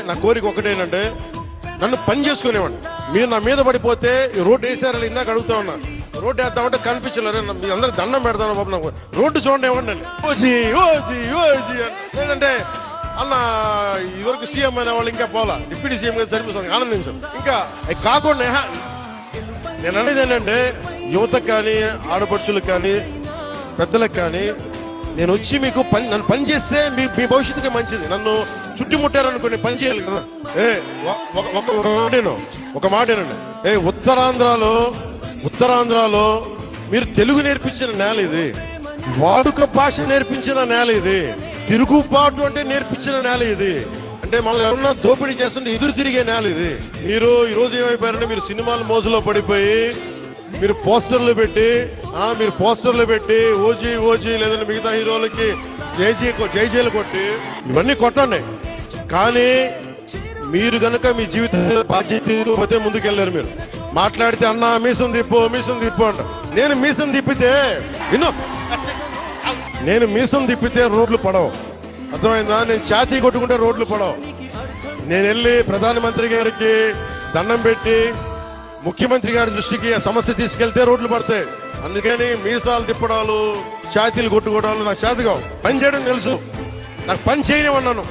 నా కోరిక ఒకటేనంటే నన్ను పని చేసుకునేవాడిని. మీరు నా మీద పడిపోతే రోడ్డు వేసారని ఇందాక అడుగుతా ఉన్నా. రోడ్డు వేద్దామంటే కనిపించలేరు. మీ అందరూ దండం పెడతాను బాబు, నాకు రోడ్డు చూడండి ఇవ్వండి. ఓజీ ఓజీ ఓజీ లేదంటే అన్న ఇదివరకు సీఎం అయిన వాళ్ళు ఇంకా పోలా, డిప్యూటీ సీఎం గా సరిపోతాను, ఆనందించాను. ఇంకా కాకుండా నేను అనేది ఏంటంటే యువతకు కానీ ఆడపడుచులకు కానీ పెద్దలకు కానీ నేను వచ్చి మీకు నన్ను పని చేస్తే మీ భవిష్యత్తుకి మంచిది. నన్ను చుట్టుముట్టారనుకోండి, పని చేయాలి కదా. ఒక మాటేనండి. ఉత్తరాంధ్రలో మీరు తెలుగు నేర్పించిన నేల ఇది, వాడుక భాష నేర్పించిన నేల ఇది, తిరుగుబాటు అంటే నేర్పించిన నేల ఇది. అంటే మనల్ని ఎవరన్నా దోపిడీ చేస్తుంటే ఎదురు తిరిగే నేల ఇది. మీరు ఈ రోజు ఏమైపోయారంటే మీరు సినిమాల మోజులో పడిపోయి మీరు పోస్టర్లు పెట్టి ఓజీ ఓజీ లేదంటే మిగతా హీరోలకి జైజీలు కొట్టి ఇవన్నీ కొట్టండి. కానీ మీరు గనక మీ జీవితంలో బాధ్యత ముందుకెళ్లారు. మీరు మాట్లాడితే అన్నా మీసం తిప్పు అంట. నేను మీసం తిప్పితే రోడ్లు పడవు, అర్థమైందా? నేను ఛాతీ కొట్టుకుంటే రోడ్లు పడవు. నేను వెళ్ళి ప్రధానమంత్రి గారికి దండం పెట్టి ముఖ్యమంత్రి గారి దృష్టికి ఆ సమస్య తీసుకెళ్తే రోడ్లు పడతాయి. అందుకని మీసాలు తిప్పడాలు ఛాతీలు కొట్టుకోవడాలు నాకు చేతగా. పని చేయడం తెలుసు, నాకు పని చేయనివన్నాను.